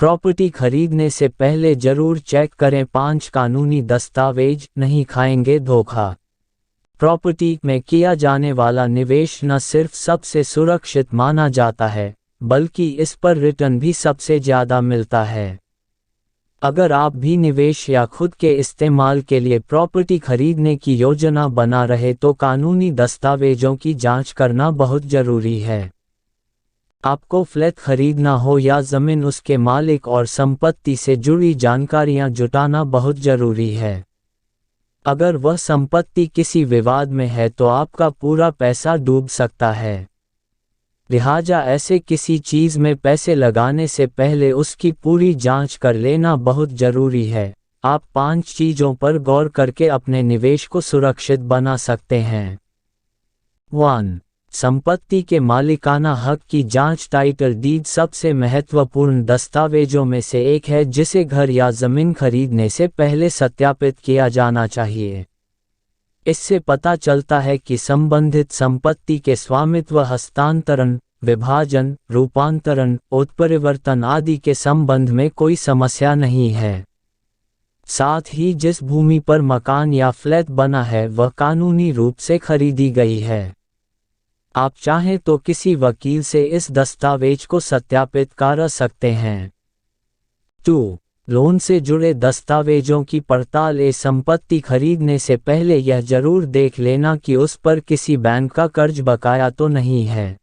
Property खरीदने से पहले जरूर चेक करें 5 कानूनी दस्तावेज, नहीं खाएंगे धोखा। प्रॉपर्टी में किया जाने वाला निवेश न सिर्फ सबसे सुरक्षित माना जाता है, बल्कि इस पर रिटर्न भी सबसे ज़्यादा मिलता है। अगर आप भी निवेश या खुद के इस्तेमाल के लिए प्रॉपर्टी खरीदने की योजना बना रहे तो कानूनी दस्तावेजों की जांच करना बहुत ज़रूरी है। आपको फ्लैट खरीदना हो या ज़मीन, उसके मालिक और संपत्ति से जुड़ी जानकारियां जुटाना बहुत ज़रूरी है। अगर वह संपत्ति किसी विवाद में है तो आपका पूरा पैसा डूब सकता है। लिहाजा ऐसे किसी चीज़ में पैसे लगाने से पहले उसकी पूरी जांच कर लेना बहुत ज़रूरी है। आप 5 चीज़ों पर गौर करके अपने निवेश को सुरक्षित बना सकते हैं। 1. संपत्ति के मालिकाना हक की जांच। टाइटल डीड सबसे महत्वपूर्ण दस्तावेजों में से एक है जिसे घर या ज़मीन खरीदने से पहले सत्यापित किया जाना चाहिए। इससे पता चलता है कि संबंधित संपत्ति के स्वामित्व हस्तांतरण, विभाजन, रूपांतरण, उत्परिवर्तन आदि के संबंध में कोई समस्या नहीं है। साथ ही जिस भूमि पर मकान या फ्लैट बना है वह कानूनी रूप से खरीदी गई है। आप चाहें तो किसी वकील से इस दस्तावेज को सत्यापित करा सकते हैं। 2. लोन से जुड़े दस्तावेजों की पड़ताल। संपत्ति खरीदने से पहले यह जरूर देख लेना कि उस पर किसी बैंक का कर्ज बकाया तो नहीं है।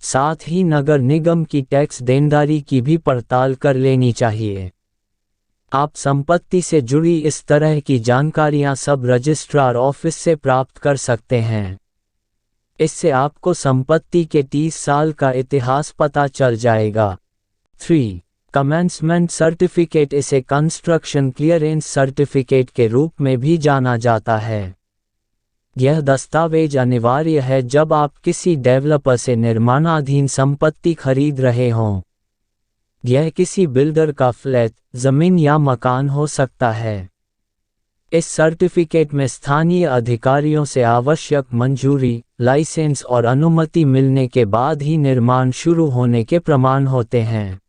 साथ ही नगर निगम की टैक्स देनदारी की भी पड़ताल कर लेनी चाहिए। आप संपत्ति से जुड़ी इस तरह की जानकारियां सब रजिस्ट्रार ऑफिस से प्राप्त कर सकते हैं। इससे आपको संपत्ति के 30 साल का इतिहास पता चल जाएगा। 3. Commencement certificate. इसे कंस्ट्रक्शन क्लियरेंस सर्टिफिकेट के रूप में भी जाना जाता है। यह दस्तावेज अनिवार्य है जब आप किसी डेवलपर से निर्माणाधीन संपत्ति खरीद रहे हों। यह किसी बिल्डर का फ्लैट, जमीन या मकान हो सकता है। इस सर्टिफिकेट में स्थानीय अधिकारियों से आवश्यक मंजूरी, लाइसेंस और अनुमति मिलने के बाद ही निर्माण शुरू होने के प्रमाण होते हैं।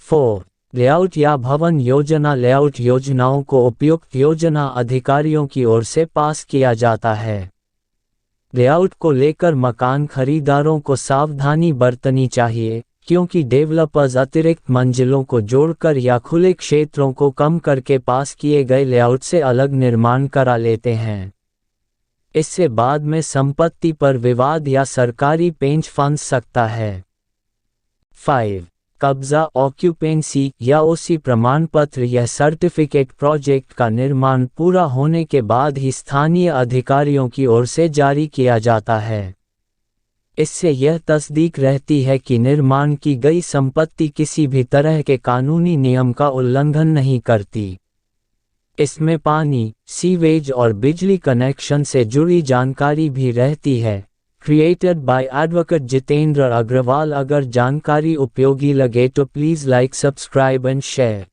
4. लेआउट या भवन योजना। लेआउट योजनाओं को उपयुक्त योजना अधिकारियों की ओर से पास किया जाता है। लेआउट को लेकर मकान खरीदारों को सावधानी बरतनी चाहिए, क्योंकि डेवलपर्स अतिरिक्त मंजिलों को जोड़कर या खुले क्षेत्रों को कम करके पास किए गए लेआउट से अलग निर्माण करा लेते हैं। इससे बाद में संपत्ति पर विवाद या सरकारी पेंच फंस सकता है। 5. कब्जा ऑक्यूपेंसी या ओसी प्रमाण पत्र। यह सर्टिफिकेट प्रोजेक्ट का निर्माण पूरा होने के बाद ही स्थानीय अधिकारियों की ओर से जारी किया जाता है। इससे यह तस्दीक रहती है कि निर्माण की गई संपत्ति किसी भी तरह के कानूनी नियम का उल्लंघन नहीं करती। इसमें पानी, सीवेज और बिजली कनेक्शन से जुड़ी जानकारी भी रहती है। Created by advocate Jitendra Agrawal. अगर जानकारी उपयोगी लगे तो please like, subscribe and share.